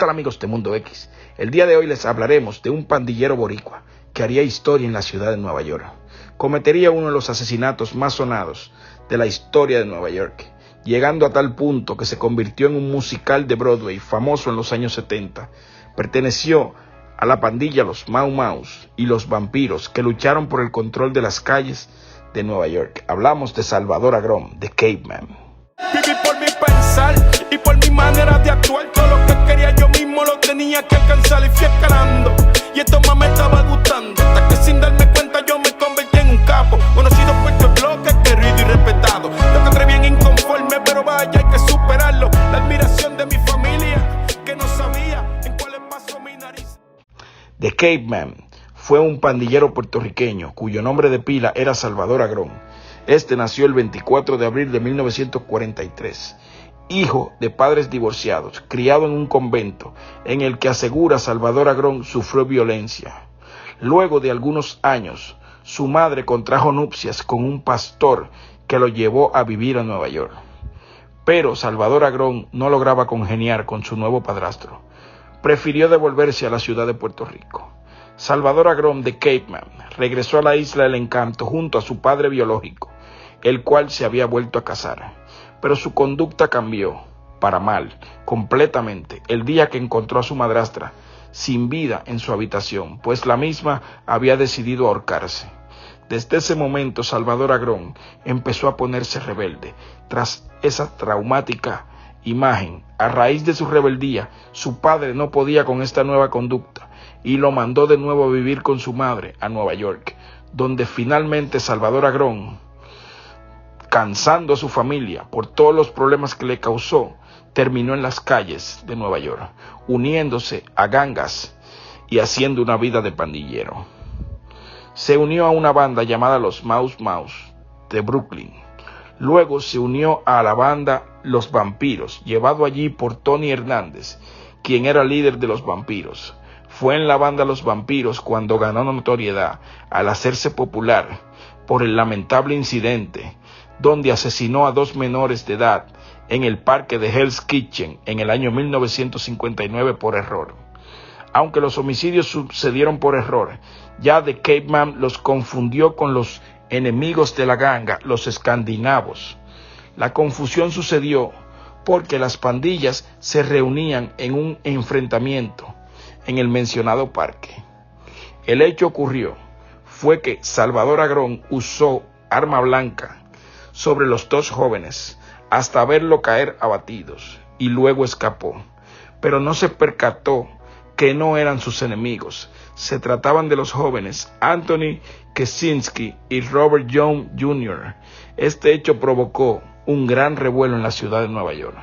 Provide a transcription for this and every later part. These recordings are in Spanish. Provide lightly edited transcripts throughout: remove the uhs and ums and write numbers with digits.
tal amigos de Mundo X? El día de hoy les hablaremos de un pandillero boricua que haría historia en la ciudad de Nueva York. Cometería uno de los asesinatos más sonados de la historia de Nueva York, llegando a tal punto que se convirtió en un musical de Broadway famoso en los años 70. Perteneció a la pandilla Los Mau Maus y los vampiros que lucharon por el control de las calles de Nueva York. Hablamos de Salvador Agrón, de Caveman. Viví por mi pensar y por mi manera de actuar. Todo lo que quería yo mismo lo tenía que alcanzar y fui escalando. Y esto más me estaba gustando, hasta que sin darme cuenta yo me convertí en un capo, conocido por tu bloque, querido y respetado. Yo encontré bien inconforme, pero vaya, hay que superarlo. La admiración de mi familia, que no sabía en cuál pasó mi nariz. The Caveman fue un pandillero puertorriqueño cuyo nombre de pila era Salvador Agrón. Este nació el 24 de abril de 1943, hijo de padres divorciados, criado en un convento en el que asegura Salvador Agrón sufrió violencia. Luego de algunos años, su madre contrajo nupcias con un pastor que lo llevó a vivir a Nueva York. Pero Salvador Agrón no lograba congeniar con su nuevo padrastro. Prefirió devolverse a la ciudad de Puerto Rico. Salvador Agrón de Caveman regresó a la Isla del Encanto junto a su padre biológico, el cual se había vuelto a casar. Pero su conducta cambió, para mal, completamente, el día que encontró a su madrastra sin vida en su habitación, pues la misma había decidido ahorcarse. Desde ese momento Salvador Agrón empezó a ponerse rebelde. Tras esa traumática imagen, a raíz de su rebeldía, su padre no podía con esta nueva conducta y lo mandó de nuevo a vivir con su madre a Nueva York, donde finalmente Salvador Agrón, cansando a su familia por todos los problemas que le causó, terminó en las calles de Nueva York, uniéndose a gangas y haciendo una vida de pandillero. Se unió a una banda llamada Los Mau Maus de Brooklyn. Luego se unió a la banda Los Vampiros, llevado allí por Tony Hernández, quien era líder de los vampiros. Fue en la banda Los Vampiros cuando ganó notoriedad al hacerse popular por el lamentable incidente donde asesinó a 2 menores de edad en el parque de Hell's Kitchen en el año 1959 por error. Aunque los homicidios sucedieron por error, ya The Caveman los confundió con los enemigos de la ganga, los escandinavos. La confusión sucedió porque las pandillas se reunían en un enfrentamiento en el mencionado parque. El hecho ocurrió fue que Salvador Agrón usó arma blanca sobre los 2 jóvenes hasta verlo caer abatidos y luego escapó, pero no se percató que no eran sus enemigos. Se trataban de los jóvenes Anthony Kaczynski y Robert Young Jr. Este hecho provocó un gran revuelo en la ciudad de Nueva York.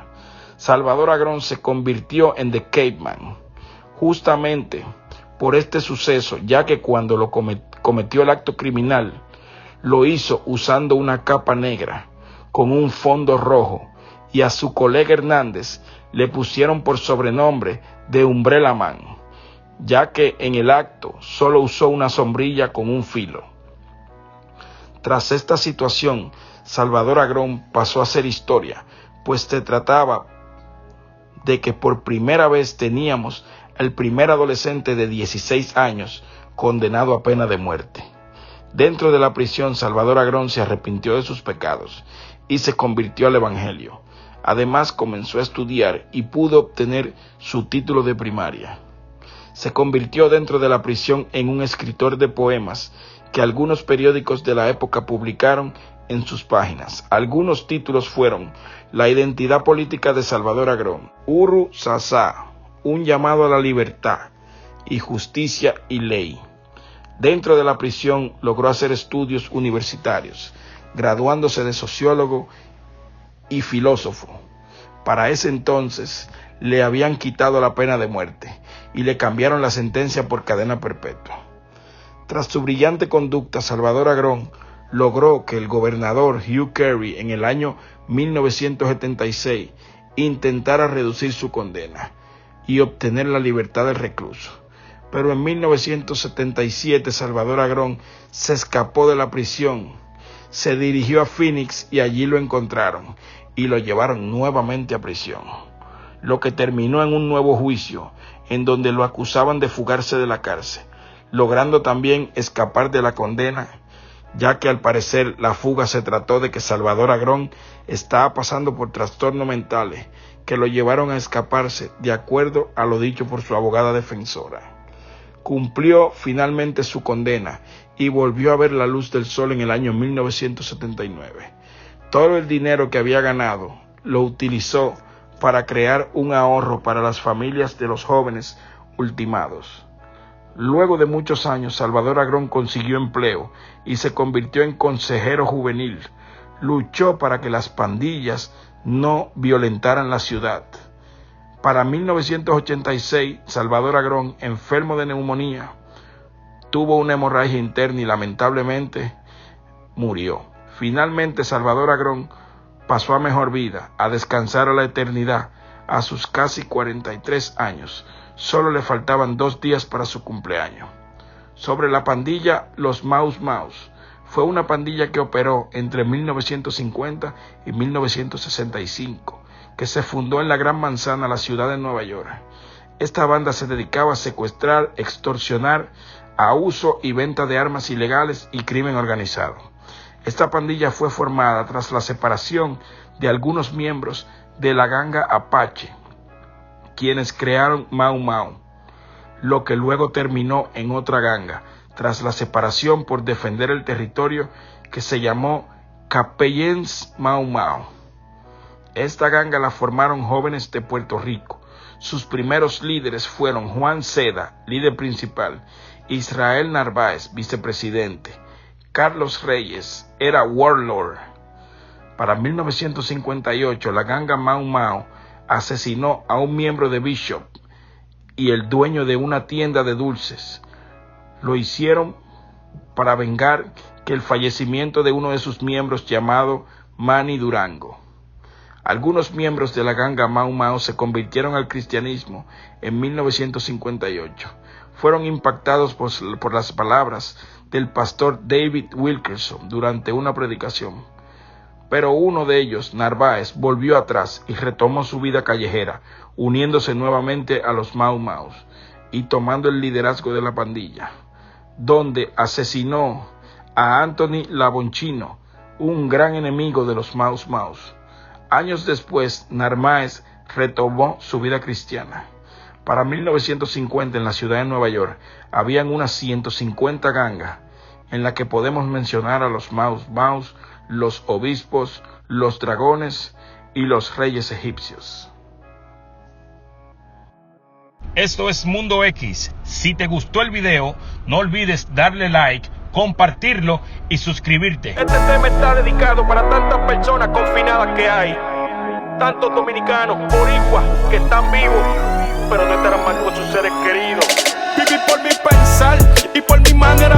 Salvador Agrón se convirtió en The Caveman justamente por este suceso, ya que cuando lo cometió el acto criminal, lo hizo usando una capa negra con un fondo rojo, y a su colega Hernández le pusieron por sobrenombre de Umbrella Man, ya que en el acto solo usó una sombrilla con un filo. Tras esta situación, Salvador Agrón pasó a ser historia, pues se trataba de que por primera vez teníamos el primer adolescente de 16 años condenado a pena de muerte. Dentro de la prisión, Salvador Agrón se arrepintió de sus pecados y se convirtió al Evangelio. Además, comenzó a estudiar y pudo obtener su título de primaria. Se convirtió dentro de la prisión en un escritor de poemas que algunos periódicos de la época publicaron en sus páginas. Algunos títulos fueron La identidad política de Salvador Agrón, Uru Sasa, Un llamado a la libertad y Justicia y ley. Dentro de la prisión logró hacer estudios universitarios, graduándose de sociólogo y filósofo. Para ese entonces le habían quitado la pena de muerte y le cambiaron la sentencia por cadena perpetua. Tras su brillante conducta, Salvador Agrón logró que el gobernador Hugh Carey en el año 1976 intentara reducir su condena y obtener la libertad del recluso. Pero en 1977 Salvador Agrón se escapó de la prisión, se dirigió a Phoenix y allí lo encontraron y lo llevaron nuevamente a prisión. lo que terminó en un nuevo juicio, en donde lo acusaban de fugarse de la cárcel, logrando también escapar de la condena, ya que al parecer la fuga se trató de que Salvador Agrón estaba pasando por trastornos mentales que lo llevaron a escaparse, de acuerdo a lo dicho por su abogada defensora. Cumplió finalmente su condena y volvió a ver la luz del sol en el año 1979. Todo el dinero que había ganado lo utilizó para crear un ahorro para las familias de los jóvenes ultimados. Luego de muchos años, Salvador Agrón consiguió empleo y se convirtió en consejero juvenil. Luchó para que las pandillas no violentaran la ciudad. Para 1986, Salvador Agrón, enfermo de neumonía, tuvo una hemorragia interna y lamentablemente murió. Finalmente, Salvador Agrón pasó a mejor vida, a descansar a la eternidad, a sus casi 43 años. Solo le faltaban 2 días para su cumpleaños. Sobre la pandilla Los Maus Maus, fue una pandilla que operó entre 1950 y 1965, que se fundó en la Gran Manzana, la ciudad de Nueva York. Esta banda se dedicaba a secuestrar, extorsionar, a uso y venta de armas ilegales y crimen organizado. Esta pandilla fue formada tras la separación de algunos miembros de la ganga Apache, quienes crearon Mau Mau, lo que luego terminó en otra ganga, tras la separación por defender el territorio, que se llamó Capellans Mau Mau. Esta ganga la formaron jóvenes de Puerto Rico. Sus primeros líderes fueron Juan Seda, líder principal, Israel Narváez, vicepresidente, Carlos Reyes era warlord. Para 1958, la ganga Mau Mau asesinó a un miembro de Bishop y el dueño de una tienda de dulces. Lo hicieron para vengar que el fallecimiento de uno de sus miembros llamado Manny Durango. Algunos miembros de la ganga Mau Mau se convirtieron al cristianismo en 1958. Fueron impactados por las palabras del pastor David Wilkerson durante una predicación. Pero uno de ellos, Narváez, volvió atrás y retomó su vida callejera, uniéndose nuevamente a los Mau Maus y tomando el liderazgo de la pandilla, donde asesinó a Anthony Labonchino, un gran enemigo de los Mau Maus. Años después, Narváez retomó su vida cristiana. Para 1950, en la ciudad de Nueva York, habían unas 150 gangas, en la que podemos mencionar a los Mau Maus, los obispos, los dragones y los reyes egipcios. Esto es Mundo X. Si te gustó el video, no olvides darle like, compartirlo y suscribirte. Este tema está dedicado para tantas personas confinadas que hay, tantos dominicanos, boricuas que están vivos, pero no estarán mal con sus seres queridos. Vivir por mi pensar y por mi manera